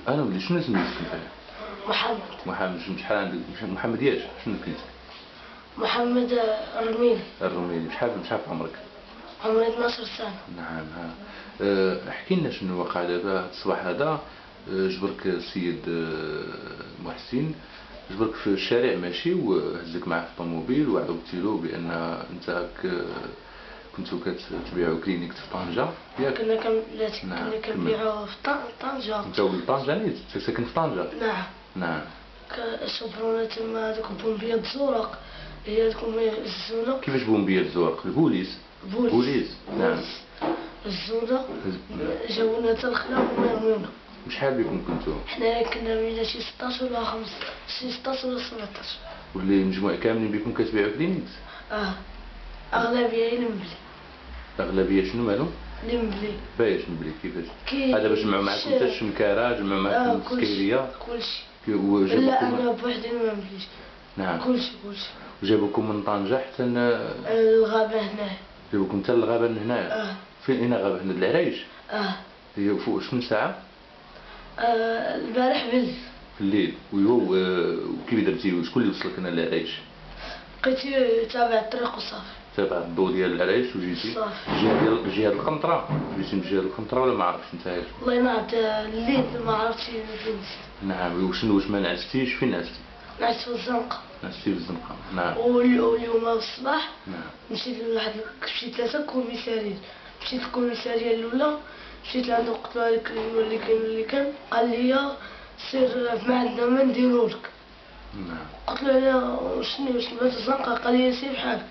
انا ولي شنو سميتك انت؟ محمد. محمد. شحال عندك؟ محمد ياش شنو كنت؟ محمد الرميلي. الرميلي. شحال في عمرك؟ عمري 12 سنة. نعم. ها احكي لنا شنو وقع دابا هذا الصباح هذا. جبرك السيد محسن، جبرك في الشارع ماشي وهزك معاه في الطوموبيل وعاودتي له بان انت كنتو كتبيعوا كلينيك في طنجة ياك؟ كنا كنبيعوا في طنجة. انت ولد طنجة يعني ساكن في طنجة؟ نعم. نعم. شبرونا تما هذوك بومبيات الزرق، هي هذوك الزونة. كيفاش بومبيات الزرق؟ البوليس. بوليس. نعم. الزونة جاونا حتى الخلا وما يرميونا. شحال بكم كنتو؟ حنايا كنا بينا شي 16 ولا 16 ولا 17. واللي المجموع كاملين بكم كتبيعوا كلينيكس؟ أغلبية المبلي. الأغلبية شنو مالهم؟ المبلي. باش مبلي كيفاش؟ هذا باش جمعوا معكم حتى الشمكارة، جمعوا معكم السكيرية؟ كلشي. لا أنا بوحدي ما مبليش. نعم. كلشي. وجابوكم من طنجة حتى الغابة هنا. جابوكم حتى للغابة هنا؟ فين هنا غابة هنا العرايش؟ هي فوق شكون ساعة؟ البارح بالليل. في الليل. وكيف درتي؟ شكون اللي وصلك هنا للعرايش؟ بقيتي تابع الطريق وصافي. تابع الضوء ديال العرايش وجيتي؟ صافي. جهة القنطرة؟ جيتي من جهة القنطرة ولا ما عرفتش نتايا؟ والله ما عرفت الليل ما عرفتش فين نسيت. نعم. واش ما نعستيش؟ فين نعستي؟ نعست في الزنقة. نعستي في الزنقة. نعم. واليوم الصباح نعم. مشيت لواحد مشيت 3 كوميساريات. مشيت الكوميسارية الأولى، مشيت لعندو قلت له هذاك اللي كان قال لي سير ما عندنا ما نديرولك. نعم. قلت له انا شنو بات الزنقة؟ قال لي سير بحالك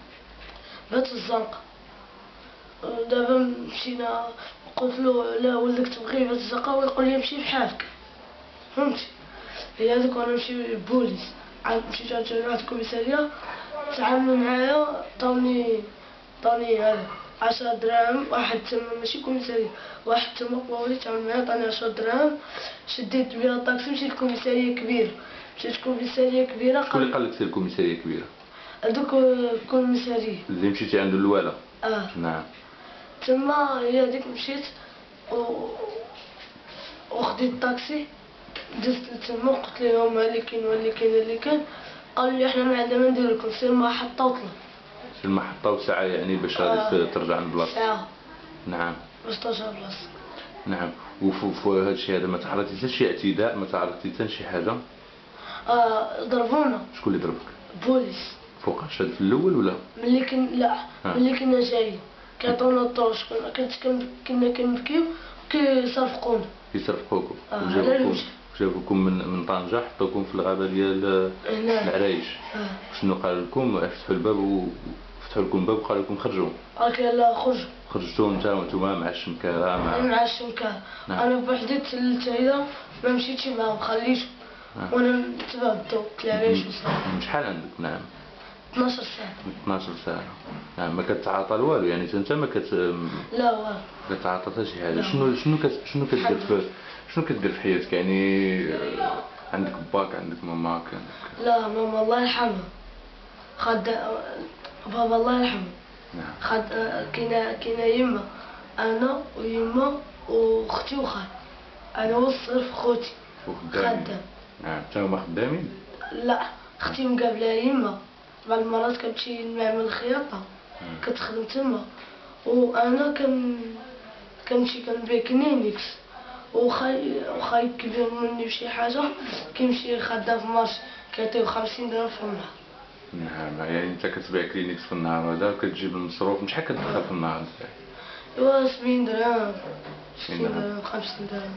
بات الزنقة. دابا مشينا قلت له لا ولدك تبغي بات الزنقة ويقول لي مشي بحالك، فهمتي؟ هي هذاك وانا نمشي بوليس. عاد مشيت عند واحد الكوميسارية تعاملوا معايا، عطاوني هذا 10 دراهم. واحد تما ماشي كوميسارية، واحد تما قواولي تعامل معايا عطاني 10 دراهم. شديت بها الطاكسي مشيت لكوميسارية كبيرة. مشيت كوميسارية كبيرة. شكون اللي قال لك سير كوميسارية كبيرة؟ هذوك الكوميسارية اللي مشيتي عند الوالا؟ نعم. تما هي هذيك مشيت وخديت الطاكسي دزت لتما قلت لهم اللي كاين قالوا لي احنا ما عندنا ما ندير لكم، سير المحطة وطلع. سير المحطة وساعة يعني باش غادي ترجع لبلاصتك؟ ساعة. نعم. باش ترجع لبلاصتك. نعم. وفي هذا الشيء هذا ما تعرضتي حتى شي اعتداء؟ ما تعرضتي حتى شي حاجة؟ ضربونا. شكون اللي ضربك؟ بوليس. فوقاش هذا في الأول ولا؟ ملي كنا جايين كيعطونا الطروش، كنا كنبكيو كيصرفقونا. كيصرفقوكم. جابوكم من طنجة حطوكم في الغابة ديال العرايش. شنو قال لكم؟ فتحوا الباب وقالوا لكم خرجوا؟ قال لك لا خرجوا. خرجتوا نتوما مع الشمكارة؟ مع الشمكارة. انا بوحدي تسللت هيدا ما مشيتش معاهم خليتهم وانا تبعت العرايش وصافي. شحال عندك؟ نعم. 12 سنة. 12 سنة. نعم. ما كتعاطى والو يعني انت ما لا والو. ما كتعاطى حتى شي حاجة؟ شنو كدير في حياتك يعني؟ عندك باك، عندك ماماك، عندك؟ لا ماما الله يرحمها بابا الله يرحمه. نعم. كاينه يما، انا ويما واختي وخالي. انا والصرف خوتي خدام. نعم. تا هما خدامين؟ لا اختي مقابله يما، بعض المرات كتمشي نعمل الخياطه كتخدم تما، وانا كنمشي كنبيع كلينيكس. وخاي كبير مني بشي حاجه كيمشي خدام في مارشي كيعطيو 50 درهم في النهار. نعم. يعني انت كتبيع كلينيكس في النهار هذا وكتجيب المصروف. شحال كتدخل في النهار نتاعك؟ ايوا 70 درهم 60 درهم 50 درهم.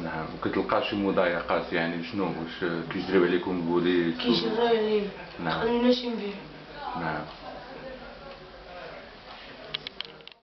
نعم. وكتلقى شي مضايقات يعني شنو؟ واش كيجريو عليكم البوليس؟ كيجريو علينا. نعم. خليناش نبيعو. نعم.